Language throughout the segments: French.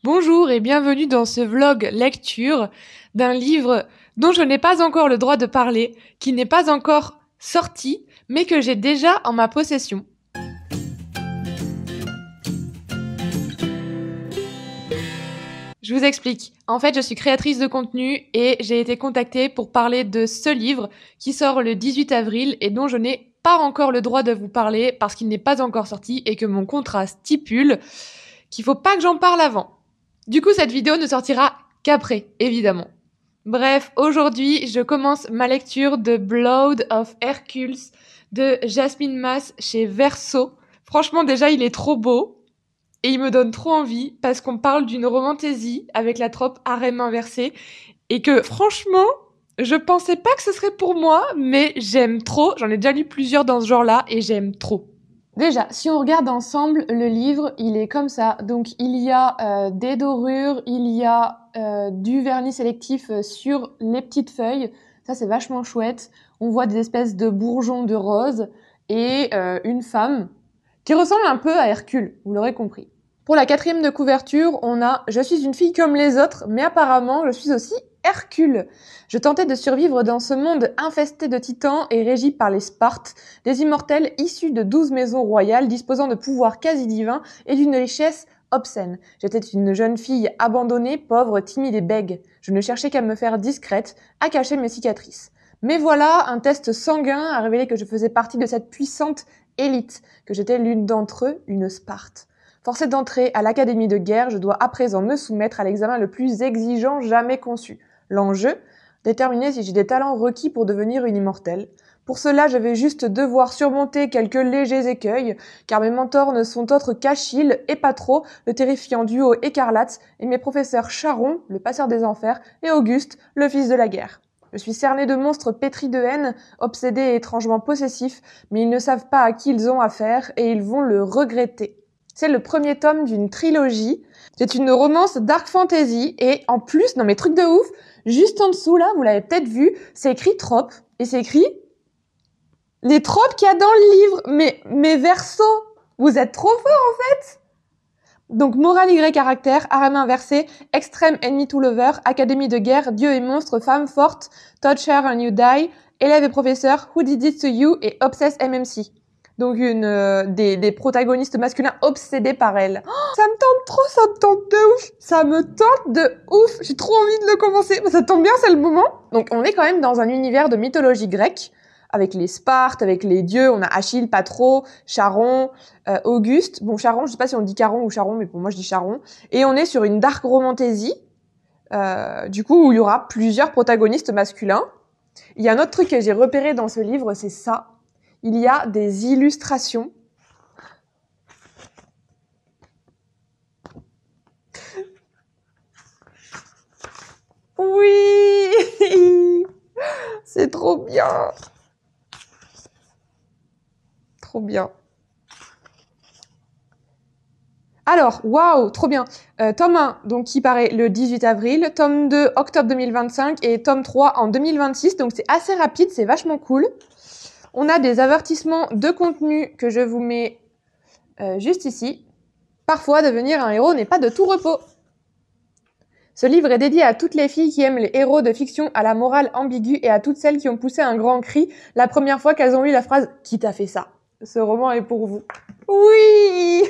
Bonjour et bienvenue dans ce vlog lecture d'un livre dont je n'ai pas encore le droit de parler, qui n'est pas encore sorti, mais que j'ai déjà en ma possession. Je vous explique. En fait, je suis créatrice de contenu et j'ai été contactée pour parler de ce livre qui sort le 18 avril et dont je n'ai pas encore le droit de vous parler parce qu'il n'est pas encore sorti et que mon contrat stipule qu'il faut pas que j'en parle avant. Du coup, cette vidéo ne sortira qu'après, évidemment. Bref, aujourd'hui, je commence ma lecture de Blood of Hercules de Jasmine Mas chez Verso. Franchement, déjà, il est trop beau et il me donne trop envie parce qu'on parle d'une romantaisie avec la trope harem inversé et que, franchement, je pensais pas que ce serait pour moi, mais j'aime trop. J'en ai déjà lu plusieurs dans ce genre-là et j'aime trop. Déjà, si on regarde ensemble le livre, il est comme ça. Donc il y a des dorures, il y a du vernis sélectif sur les petites feuilles. Ça c'est vachement chouette. On voit des espèces de bourgeons de rose et une femme qui ressemble un peu à Hercule, vous l'aurez compris. Pour la 4e de couverture, on a « Je suis une fille comme les autres, mais apparemment je suis aussi Hercule. Je tentais de survivre dans ce monde infesté de titans et régi par les Spartes, des immortels issus de 12 maisons royales disposant de pouvoirs quasi divins et d'une richesse obscène. J'étais une jeune fille abandonnée, pauvre, timide et bègue. Je ne cherchais qu'à me faire discrète, à cacher mes cicatrices. Mais voilà, un test sanguin a révélé que je faisais partie de cette puissante élite, que j'étais l'une d'entre eux, une Sparte. Forcée d'entrer à l'académie de guerre, je dois à présent me soumettre à l'examen le plus exigeant jamais conçu. L'enjeu, déterminer si j'ai des talents requis pour devenir une immortelle. Pour cela, je vais juste devoir surmonter quelques légers écueils, car mes mentors ne sont autres qu'Achille et Patro, le terrifiant duo écarlate, et mes professeurs Charon, le passeur des enfers, et Auguste, le fils de la guerre. Je suis cerné de monstres pétris de haine, obsédés et étrangement possessifs, mais ils ne savent pas à qui ils ont affaire, et ils vont le regretter. C'est le premier tome d'une trilogie. C'est une romance dark fantasy, et en plus, non mais truc de ouf, juste en dessous, là, vous l'avez peut-être vu, c'est écrit trope, et c'est écrit les tropes qu'il y a dans le livre. Mais Verso, vous êtes trop fort, en fait. Donc, morale Y caractère, harem inversé, extrême ennemi to lover, académie de guerre, dieu et monstre, femme forte, touch her and you die, élève et professeur, who did it to you, et obsess MMC. Donc, des protagonistes masculins obsédés par elle. Oh, ça me tente trop, ça me tente de ouf. Ça me tente de ouf. J'ai trop envie de le commencer. Ça tombe bien, c'est le moment. Donc, on est quand même dans un univers de mythologie grecque, avec les Spartes, avec les dieux. On a Achille, Patro, Charon, Auguste. Bon, Charon, je sais pas si on dit Caron ou Charon, mais pour moi, je dis Charon. Et on est sur une dark romantasy, du coup, où il y aura plusieurs protagonistes masculins. Il y a un autre truc que j'ai repéré dans ce livre, c'est ça. Il y a des illustrations. Oui, c'est trop bien. Trop bien. Alors, waouh, trop bien. Tome 1, donc qui paraît le 18 avril, tome 2, octobre 2025, et tome 3 en 2026, donc c'est assez rapide, c'est vachement cool. On a des avertissements de contenu que je vous mets juste ici. Parfois, devenir un héros n'est pas de tout repos. Ce livre est dédié à toutes les filles qui aiment les héros de fiction à la morale ambiguë et à toutes celles qui ont poussé un grand cri la première fois qu'elles ont lu la phrase « Qui t'a fait ça ?» Ce roman est pour vous. Oui.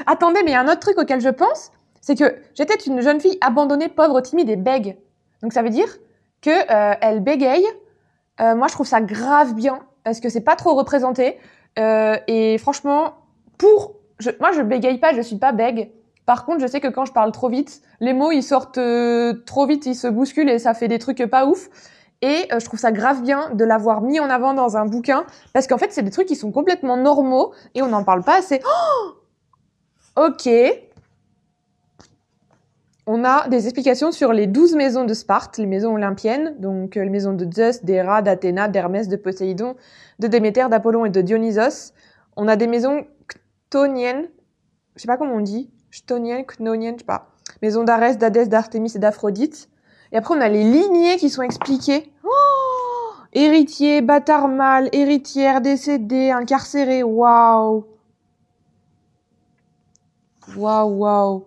Attendez, mais il y a un autre truc auquel je pense, c'est que j'étais une jeune fille abandonnée, pauvre, timide et bègue. Donc ça veut dire que elle bégaye. Moi, je trouve ça grave bien parce que c'est pas trop représenté. Et franchement, moi, je bégaye pas, je suis pas bègue. Par contre, je sais que quand je parle trop vite, les mots ils sortent trop vite, ils se bousculent et ça fait des trucs pas ouf. Et je trouve ça grave bien de l'avoir mis en avant dans un bouquin parce qu'en fait, c'est des trucs qui sont complètement normaux et on n'en parle pas assez. Oh, ok. On a des explications sur les 12 maisons de Sparte, les maisons olympiennes, donc les maisons de Zeus, d'Héra, d'Athéna, d'Hermès, de Poséidon, de Déméter, d'Apollon et de Dionysos. On a des maisons chtoniennes, je sais pas comment on dit, chtoniennes, chnoniennes, je sais pas. Maisons d'Arès, d'Hadès, d'Artémis et d'Aphrodite. Et après, on a les lignées qui sont expliquées. Oh, héritier, bâtard mâle, héritière, décédée, incarcérée, waouh. Waouh, waouh.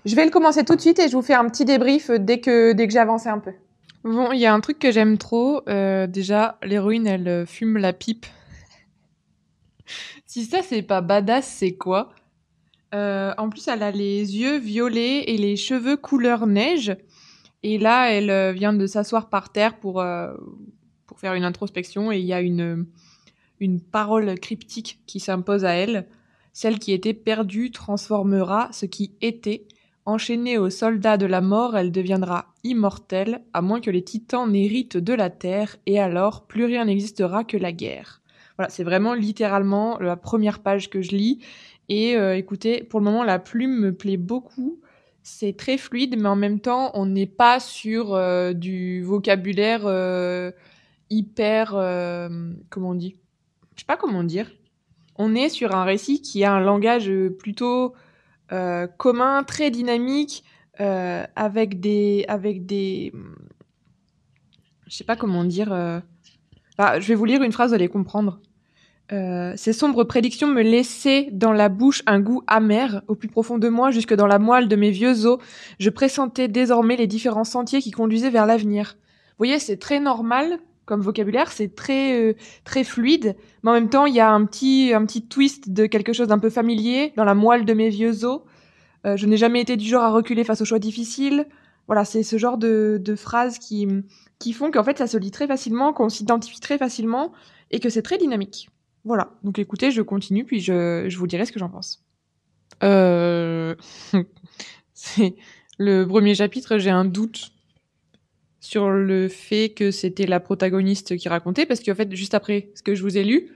Je vais le commencer tout de suite et je vous fais un petit débrief dès que j'ai avancé un peu. Bon, il y a un truc que j'aime trop. Déjà, l'héroïne, elle fume la pipe. Si ça, c'est pas badass, c'est quoi? En plus, elle a les yeux violets et les cheveux couleur neige. Et là, elle vient de s'asseoir par terre pour faire une introspection. Et il y a une parole cryptique qui s'impose à elle. Celle qui était perdue transformera ce qui était. Enchaînée aux soldats de la mort, elle deviendra immortelle, à moins que les titans n'héritent de la terre, et alors plus rien n'existera que la guerre. Voilà, c'est vraiment littéralement la première page que je lis. Et écoutez, pour le moment, la plume me plaît beaucoup. C'est très fluide, mais en même temps, on n'est pas sur du vocabulaire hyper... comment on dit? Je sais pas comment dire. On est sur un récit qui a un langage plutôt commun, très dynamique, je sais pas comment dire. Je vais vous lire une phrase, vous allez comprendre. Ces sombres prédictions me laissaient dans la bouche un goût amer, au plus profond de moi, jusque dans la moelle de mes vieux os. Je pressentais désormais les différents sentiers qui conduisaient vers l'avenir. Vous voyez, c'est très normal comme vocabulaire, c'est très fluide, mais en même temps, il y a un petit twist de quelque chose d'un peu familier dans la moelle de mes vieux os. Je n'ai jamais été du genre à reculer face aux choix difficiles. Voilà, c'est ce genre de phrases qui font qu'en fait, ça se lit très facilement, qu'on s'identifie très facilement et que c'est très dynamique. Voilà. Donc écoutez, je continue, puis je vous dirai ce que j'en pense. C'est le premier chapitre, j'ai un doute sur le fait que c'était la protagoniste qui racontait, parce qu'en fait, juste après ce que je vous ai lu,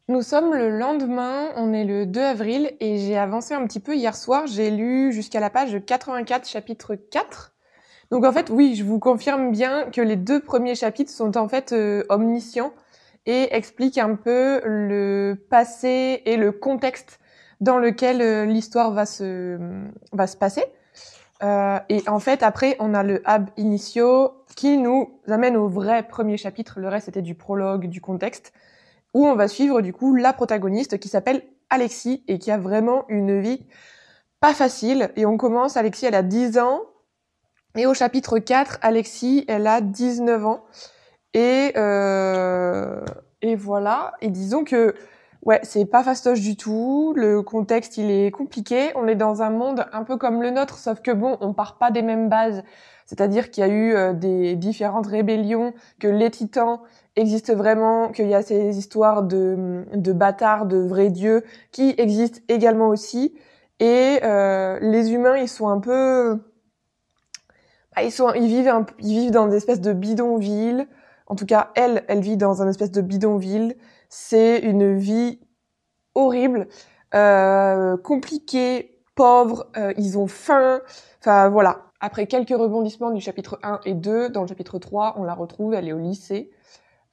nous sommes le lendemain, on est le 2 avril, et j'ai avancé un petit peu hier soir, j'ai lu jusqu'à la page 84, chapitre 4. Donc en fait, oui, je vous confirme bien que les 2 premiers chapitres sont en fait omniscients et expliquent un peu le passé et le contexte dans lequel l'histoire va se passer. Et en fait, après, on a le hub initio qui nous amène au vrai premier chapitre. Le reste, c'était du prologue, du contexte, où on va suivre du coup la protagoniste qui s'appelle Alexis et qui a vraiment une vie pas facile. Et on commence, Alexis, elle a 10 ans. Et au chapitre 4, Alexis, elle a 19 ans. Et voilà. Et disons que, ouais, c'est pas fastoche du tout. Le contexte, il est compliqué. On est dans un monde un peu comme le nôtre, sauf que bon, on part pas des mêmes bases. C'est-à-dire qu'il y a eu des différentes rébellions, que les titans existent vraiment, qu'il y a ces histoires de bâtards, de vrais dieux, qui existent également aussi. Et les humains, ils sont un peu... Ils vivent dans des espèces de bidonvilles. En tout cas, elle vit dans un espèce de bidonville. C'est une vie horrible, compliquée, pauvre, ils ont faim. Enfin, voilà. Après quelques rebondissements du chapitre 1 et 2, dans le chapitre 3, on la retrouve, elle est au lycée.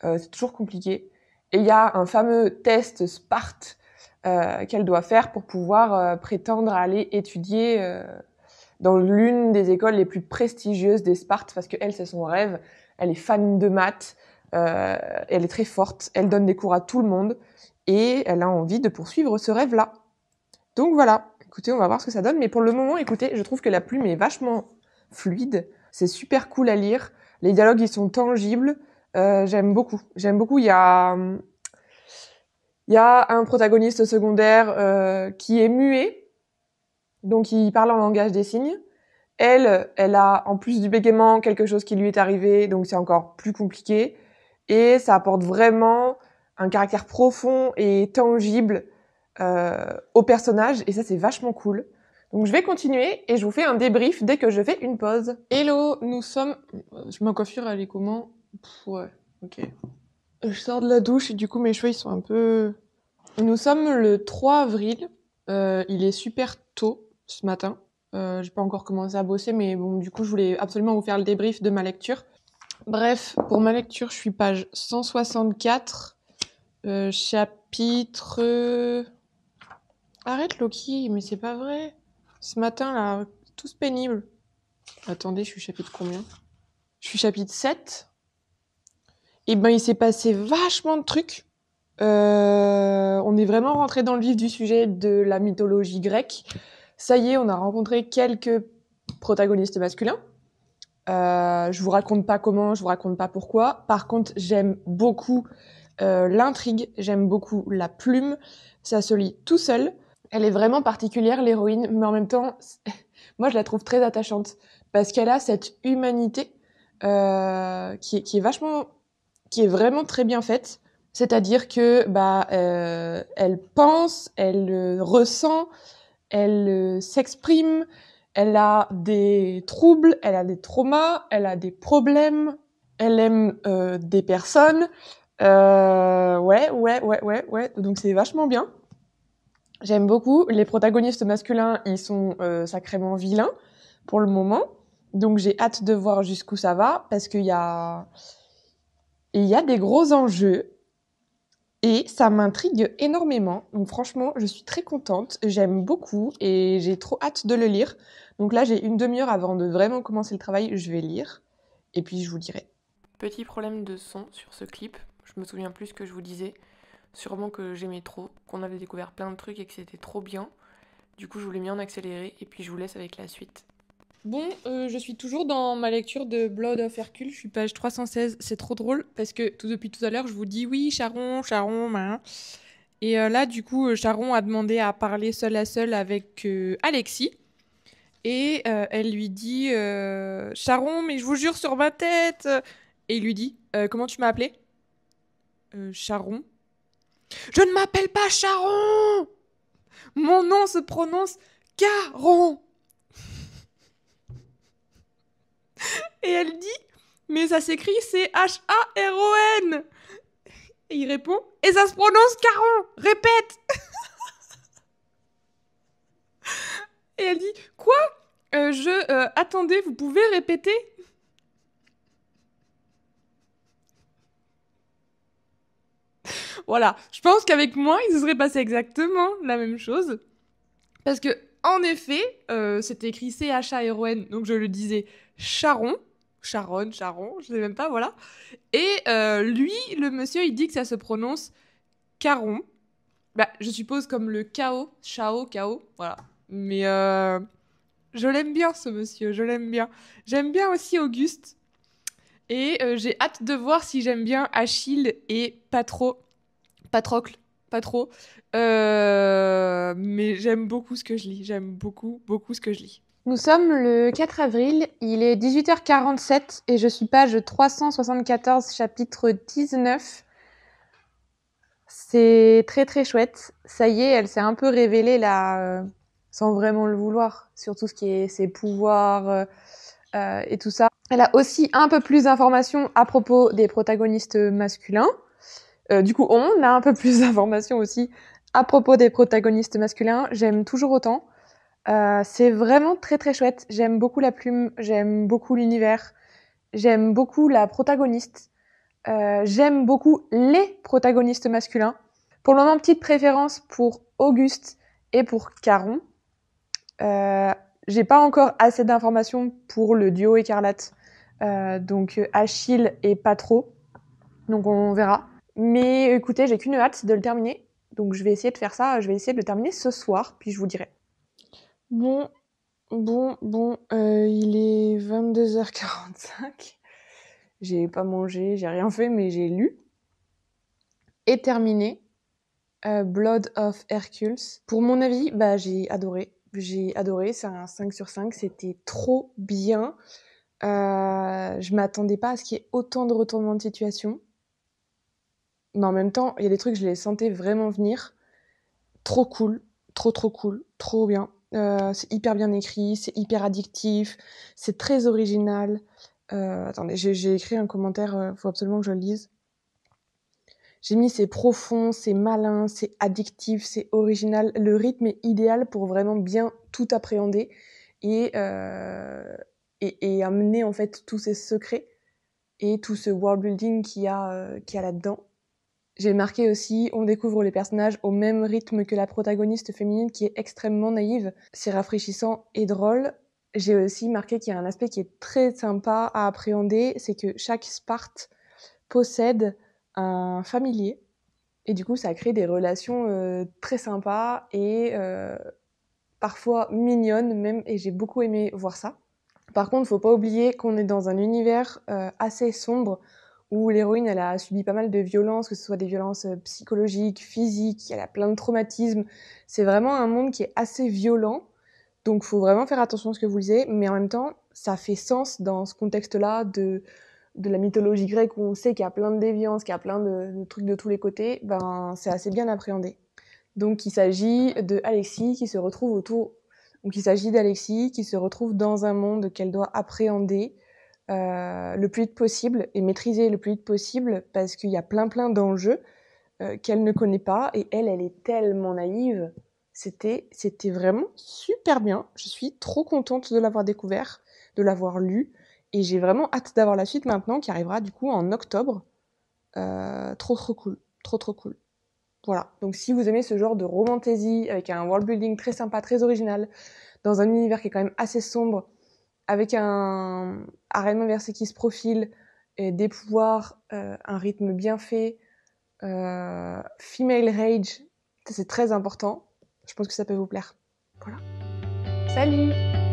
C'est toujours compliqué. Et il y a un fameux test Sparte qu'elle doit faire pour pouvoir prétendre à aller étudier dans l'une des écoles les plus prestigieuses des Spartes, parce que elle, c'est son rêve. Elle est fan de maths, elle est très forte, elle donne des cours à tout le monde, et elle a envie de poursuivre ce rêve-là. Donc voilà, écoutez, on va voir ce que ça donne, mais pour le moment, écoutez, je trouve que la plume est vachement fluide, c'est super cool à lire, les dialogues, ils sont tangibles, j'aime beaucoup. Il y a un protagoniste secondaire qui est muet, donc il parle en langage des signes. Elle a, en plus du bégaiement, quelque chose qui lui est arrivé, donc c'est encore plus compliqué. Et ça apporte vraiment un caractère profond et tangible au personnage, et ça, c'est vachement cool. Donc je vais continuer, et je vous fais un débrief dès que je fais une pause. Hello, nous sommes... Ma coiffure, elle est comment? Ouais, ok. Je sors de la douche, et du coup, mes cheveux, ils sont un peu... Nous sommes le 3 avril. Il est super tôt, ce matin. J'ai pas encore commencé à bosser, mais bon, du coup, je voulais absolument vous faire le débrief de ma lecture. Bref, pour ma lecture, je suis page 164, chapitre... Arrête, Loki, mais c'est pas vrai. Ce matin, là, tous pénibles. Attendez, je suis chapitre combien? Je suis chapitre 7. Et ben, il s'est passé vachement de trucs. On est vraiment rentré dans le vif du sujet de la mythologie grecque. Ça y est, on a rencontré quelques protagonistes masculins. Je vous raconte pas comment, je vous raconte pas pourquoi. Par contre, j'aime beaucoup l'intrigue, j'aime beaucoup la plume. Ça se lit tout seul. Elle est vraiment particulière, l'héroïne, mais en même temps, moi, je la trouve très attachante parce qu'elle a cette humanité qui est vachement, qui est vraiment très bien faite. C'est-à-dire que elle pense, elle ressent, elle s'exprime, elle a des troubles, elle a des traumas, elle a des problèmes, elle aime des personnes. Ouais. Donc c'est vachement bien. J'aime beaucoup. Les protagonistes masculins, ils sont sacrément vilains pour le moment. Donc j'ai hâte de voir jusqu'où ça va parce il y a des gros enjeux. Et ça m'intrigue énormément. Donc franchement, je suis très contente. J'aime beaucoup et j'ai trop hâte de le lire. Donc là, j'ai une demi-heure avant de vraiment commencer le travail. Je vais lire et puis je vous dirai. Petit problème de son sur ce clip. Je me souviens plus ce que je vous disais. Sûrement que j'aimais trop, qu'on avait découvert plein de trucs et que c'était trop bien. Du coup, je voulais mis en accéléré et puis je vous laisse avec la suite. Bon, je suis toujours dans ma lecture de Blood of Hercule, je suis page 316. C'est trop drôle parce que depuis tout à l'heure, je vous dis oui, Charon, Charon. Et là, du coup, Charon a demandé à parler seul à seul avec Alexis. Et elle lui dit Charon, mais je vous jure sur ma tête. Et il lui dit comment tu m'as appelé Charon. Je ne m'appelle pas Charon. Mon nom se prononce Caron. Et elle dit mais ça s'écrit Charon. Et il répond et ça se prononce Caron. Répète. Et elle dit quoi attendez, vous pouvez répéter. Voilà, je pense qu'avec moi, il se serait passé exactement la même chose. Parce que, en effet, c'était écrit Charon, donc je le disais Charon. Charon, je sais même pas, voilà. Et lui, le monsieur, il dit que ça se prononce Caron. Bah, je suppose comme le chaos, chaos, voilà. Mais je l'aime bien, ce monsieur, je l'aime bien. J'aime bien aussi Auguste. Et j'ai hâte de voir si j'aime bien Achille et Patrocle, pas trop. Mais j'aime beaucoup ce que je lis. J'aime beaucoup, beaucoup ce que je lis. Nous sommes le 4 avril, il est 18h47 et je suis page 374, chapitre 19. C'est très très chouette. Ça y est, elle s'est un peu révélée là, sans vraiment le vouloir, sur tout ce qui est ses pouvoirs et tout ça. Elle a aussi un peu plus d'informations à propos des protagonistes masculins. Du coup, on a un peu plus d'informations aussi à propos des protagonistes masculins. J'aime toujours autant. C'est vraiment très très chouette. J'aime beaucoup la plume, j'aime beaucoup l'univers, j'aime beaucoup la protagoniste, j'aime beaucoup les protagonistes masculins. Pour le moment, petite préférence pour Auguste et pour Caron. J'ai pas encore assez d'informations pour le duo écarlate, donc Achille et pas trop. Donc on verra. Mais écoutez, j'ai qu'une hâte de le terminer. Donc je vais essayer de faire ça. Je vais essayer de le terminer ce soir, puis je vous dirai. Bon, il est 22h45. J'ai pas mangé, j'ai rien fait, mais j'ai lu. Et terminé. Blood of Hercules. Pour mon avis, j'ai adoré. J'ai adoré, c'est un 5 sur 5. C'était trop bien. Je m'attendais pas à ce qu'il y ait autant de retournements de situation. Mais en même temps, il y a des trucs, je les sentais vraiment venir. Trop cool, trop cool, trop bien. C'est hyper bien écrit, c'est hyper addictif, c'est très original. Attendez, j'ai écrit un commentaire, faut absolument que je le lise. J'ai mis c'est profond, c'est malin, c'est addictif, c'est original. Le rythme est idéal pour vraiment bien tout appréhender et amener en fait tous ces secrets et tout ce world building qu'il y a là-dedans. J'ai marqué aussi, on découvre les personnages au même rythme que la protagoniste féminine qui est extrêmement naïve. C'est rafraîchissant et drôle. J'ai aussi marqué qu'il y a un aspect qui est très sympa à appréhender, c'est que chaque Sparte possède un familier. Et du coup, ça crée des relations très sympas et parfois mignonne même, et j'ai beaucoup aimé voir ça. Par contre, faut pas oublier qu'on est dans un univers assez sombre, où l'héroïne, elle a subi pas mal de violences, que ce soit des violences psychologiques, physiques, elle a plein de traumatismes. C'est vraiment un monde qui est assez violent, donc faut vraiment faire attention à ce que vous lisez, mais en même temps, ça fait sens dans ce contexte-là de la mythologie grecque, où on sait qu'il y a plein de déviances, qu'il y a plein de trucs de tous les côtés. Ben, c'est assez bien appréhendé. Donc il s'agit de Alexis qui se retrouve autour... Donc il s'agit d'Alexis qui se retrouve dans un monde qu'elle doit appréhender le plus vite possible et maîtriser le plus vite possible, parce qu'il y a plein d'enjeux qu'elle ne connaît pas, et elle est tellement naïve. C'était vraiment super bien. Je suis trop contente de l'avoir découvert, de l'avoir lu, et j'ai vraiment hâte d'avoir la suite maintenant, qui arrivera du coup en octobre. Trop cool, trop cool. Voilà, donc si vous aimez ce genre de romantasy avec un world building très sympa, très original, dans un univers qui est quand même assez sombre, avec un arène inversé qui se profile, et des pouvoirs, un rythme bien fait, female rage, c'est très important. Je pense que ça peut vous plaire. Voilà. Salut!